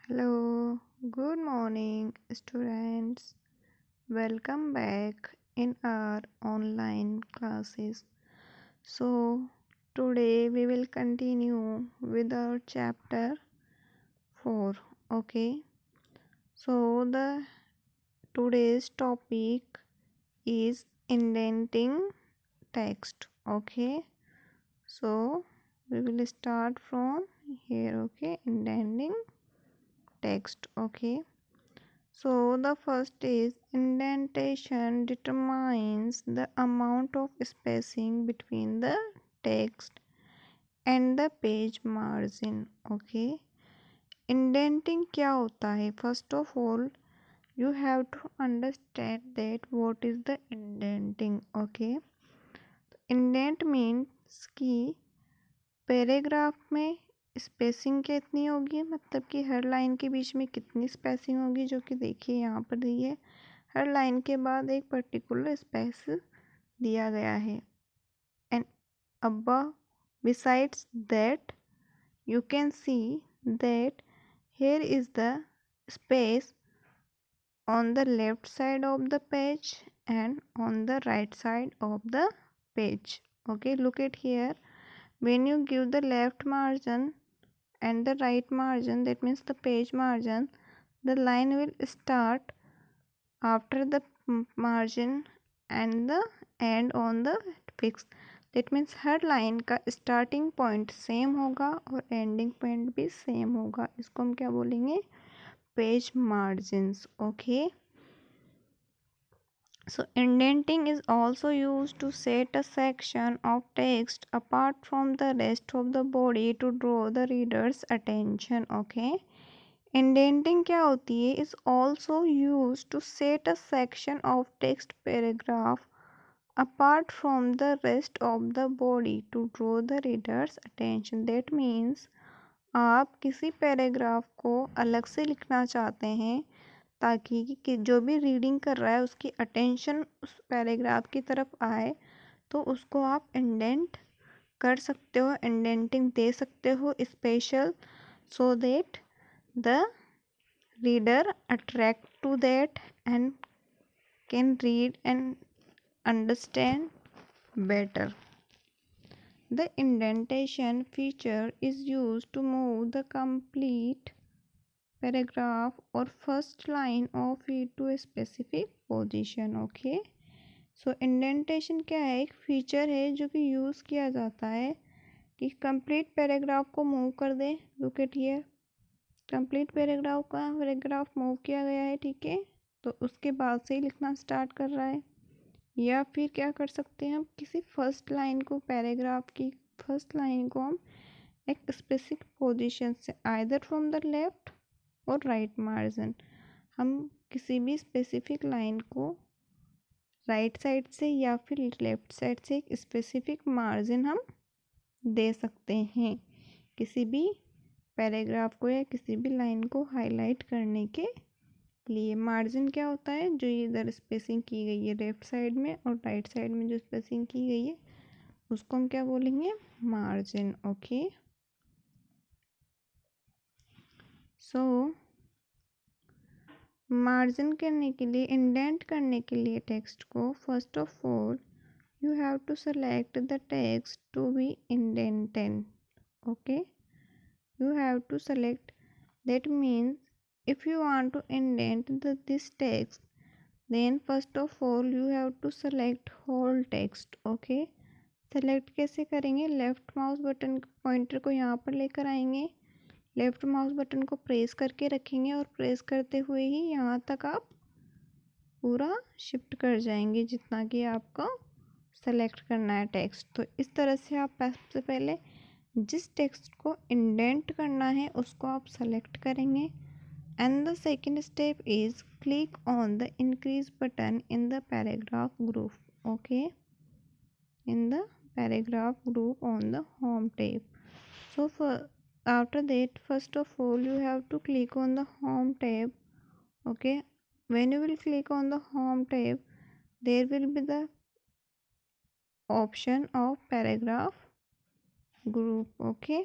Hello, good morning, students. Welcome back in our online classes. So, today we will continue with our chapter 4. Okay, so the today's topic is indenting text. Okay, so we will start from here. Okay, indenting text. Okay. So the first is indentation determines the amount of spacing between the text and the page margin. Okay. Indenting क्या होता है? First of all, you have to understand that what is the indenting. Okay. Indent means कि paragraph में spacing कितनी होगी, मतलब कि हर line के बीच में कितनी स्पेसिंग होगी, जो कि देखिए यहाँ पर दी है। हर लाइन के बाद एक पर्टिकुलर स्पेस दिया गया है। And above besides that you can see that here is the space on the left side of the page and on the right side of the page. Okay, look at here. When you give the left margin and the right margin, that means the page margin, the line will start after the margin and the end on the fix. That means her line का starting point same होगा और ending point भी same होगा। इसको हम क्या बोलेंगे? Page margins. Okay, so indenting is also used to set a section of text apart from the rest of the body to draw the reader's attention. Okay, indenting क्या होती है? is also used to set a section of text paragraph apart from the rest of the body to draw the reader's attention. That means आप किसी paragraph को अलग से लिखना चाहते हैं ताकि कि जो भी रीडिंग कर रहा है उसकी अटेंशन उस पैराग्राफ की तरफ आए, तो उसको आप इंडेंट कर सकते हो, इंडेंटिंग दे सकते हो special, so that the reader attract to that and can read and understand better. The indentation feature is used to move the complete paragraph or first line of it to a specific position. Okay, so indentation क्या है? एक feature है जो कि use किया जाता है कि कंप्लीट पैराग्राफ को मूव कर दे। Look at here, complete paragraph move किया गया है, ठीक है, तो उसके बाद से ही लिखना स्टार्ट कर रहा है। या फिर क्या कर सकते हैं, हम किसी फर्स्ट लाइन को, पैराग्राफ की फर्स्ट लाइन को हम एक स्पेसिफिक पोजीशन से आइदर फ्रॉम द लेफ्ट और राइट मार्जिन, हम किसी भी स्पेसिफिक लाइन को राइट साइड से या फिर लेफ्ट साइड से एक स्पेसिफिक मार्जिन हम दे सकते हैं किसी भी पैराग्राफ को या किसी भी लाइन को हाईलाइट करने के लिए। मार्जिन क्या होता है? जो इधर स्पेसिंग की गई है लेफ्ट साइड में और राइट साइड में जो स्पेसिंग की गई है उसको हम क्या बोलेंगे? मार्जिन। ओके, सो मार्जिन करने के लिए, इंडेंट करने के लिए टेक्स्ट को, first of all you have to select the text to be indented. Okay, you have to select, that means if you want to indent this text, then first of all you have to select whole text. Okay, select कैसे करेंगे? Left mouse button pointer को यहाँ पर लेकर आएंगे, left mouse button को press करके रखेंगे और प्रेस करते हुए ही यहाँ तक आप पूरा शिफ्ट कर जाएंगे जितना कि आपको सेलेक्ट करना है टेक्स्ट। तो इस तरह से आप सबसे पहले जिस टेक्स्ट को इंडेंट करना है उसको आप सेलेक्ट करेंगे। And the second step is click on the increase button in the paragraph group. Okay, in the paragraph group on the home tab. So after that, first of all you have to click on the home tab. Okay, when you will click on the home tab, there will be the option of paragraph group. Okay,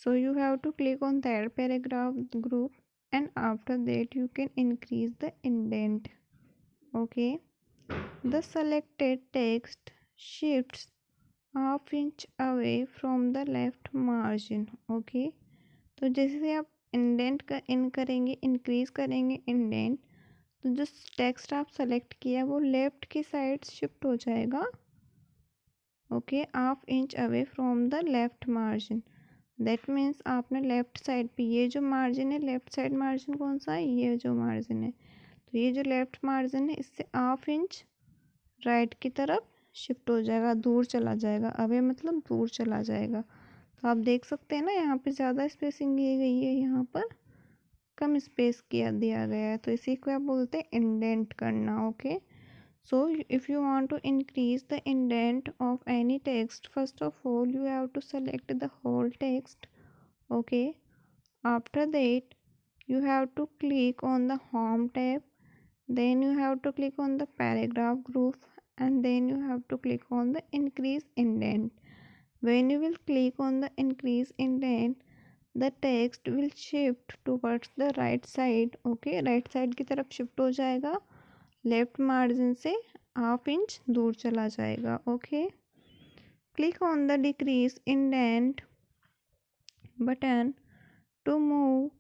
So you have to click on that paragraph group, and after that you can increase the indent. Okay, the selected text shifts half inch away from the left margin. Okay, तो जैसे आप indent का इन करेंगे, increase करेंगे indent, तो जो text आप select किया वो लेफ्ट की साइड शिफ्ट हो जाएगा. Okay, half inch away from the left margin. That means आपने लेफ्ट साइड पे, ये जो मार्जिन है लेफ्ट साइड मार्जिन कौन सा है, ये जो मार्जिन है, तो ये जो लेफ्ट मार्जिन है इससे हाफ इंच राइट की तरफ शिफ्ट हो जाएगा, दूर चला जाएगा. अवे मतलब दूर चला जाएगा. तो आप देख सकते हैं ना, यहाँ पे ज़्यादा स्पेसिंग दी गई है, यहाँ पर कम स्पेस किया दिया गया है. तो इसी को आप बोलते हैं इंडेंट करना. Okay, so if you want to increase the indent of any text, first of all you have to select the whole text. Okay, after that you have to click on the home tab, then you have to click on the paragraph group, and then you have to click on the increase indent. When you will click on the increase indent, the text will shift towards the right side. Okay, right side की तरफ shift हो जाएगा, left margin से half inch दूर चला जाएगा. Okay, click on the decrease indent button to move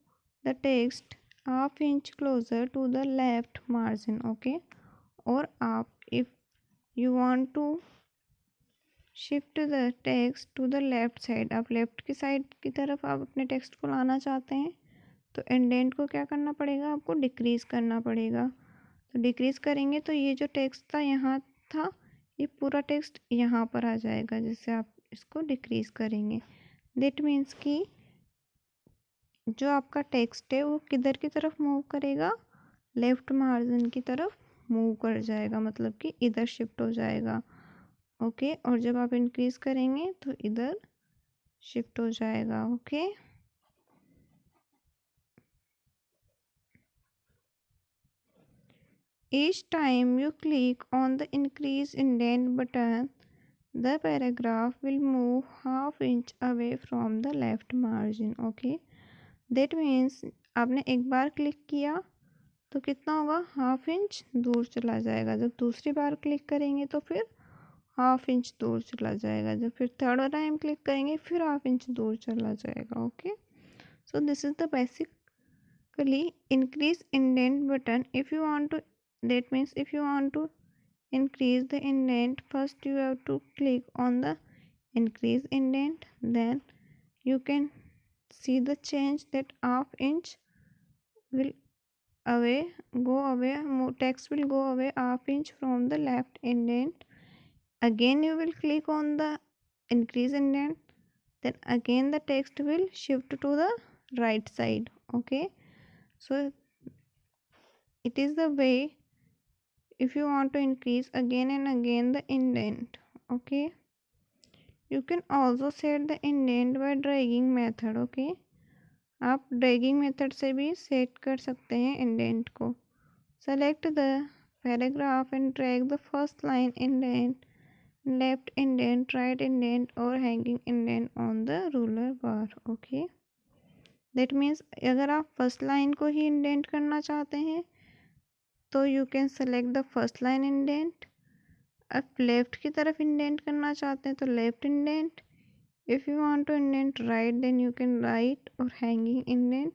the text half inch closer to the left margin. Okay, और आप if you want to shift the text to the left side, आप left की side की तरफ आप अपने text को लाना चाहते हैं, तो इंडेंट को क्या करना पड़ेगा, आपको डिक्रीज करना पड़ेगा. तो डिक्रीज करेंगे तो ये जो टेक्स्ट था यहाँ था, ये पूरा टेक्स्ट यहाँ पर आ जाएगा. जिससे आप इसको डिक्रीज करेंगे, दैट मीन्स कि जो आपका टेक्स्ट है वो किधर की तरफ मूव करेगा, लेफ्ट मार्जिन की तरफ मूव कर जाएगा, मतलब कि इधर शिफ्ट हो जाएगा. ओके, और जब आप इंक्रीज करेंगे तो इधर शिफ्ट हो जाएगा. Okay, each time you click on the increase indent button, the paragraph will move half inch away from the left margin. Okay, that means आपने एक बार क्लिक किया तो कितना होगा, हाफ इंच दूर चला जाएगा. जब दूसरी बार क्लिक करेंगे तो फिर हाफ इंच दूर चला जाएगा. जब फिर थर्ड टाइम क्लिक करेंगे फिर हाफ इंच दूर चला जाएगा. Okay, so this is the basically increase indent button. If you want to, that means if you want to increase the indent, first you have to click on the increase indent, then you can see the change that half inch will away go away, text will go away half inch from the left indent. Again you will click on the increase indent, then again the text will shift to the right side. Okay, so it is the way if you want to increase again and again the indent. Okay, you can also set the indent by dragging method. Okay, आप dragging method से भी set कर सकते हैं indent को. Select the paragraph and drag the first line indent, left indent, right indent और hanging indent on the ruler bar. Okay, that means अगर आप फर्स्ट लाइन को ही इंडेंट करना चाहते हैं तो you can select the first line indent. आप left की तरफ इंडेंट करना चाहते हैं तो left indent. If you want to indent right, then you can write or hanging indent.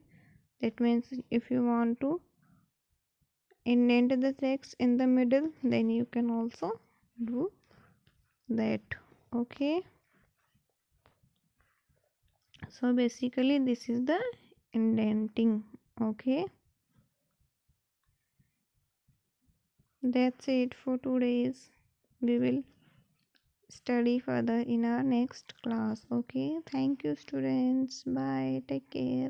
That means if you want to indent the text in the middle, then you can also do that. Okay, so basically this is the indenting. Okay, that's it for today's. We will study further in our next class. Okay, thank you students, bye, take care.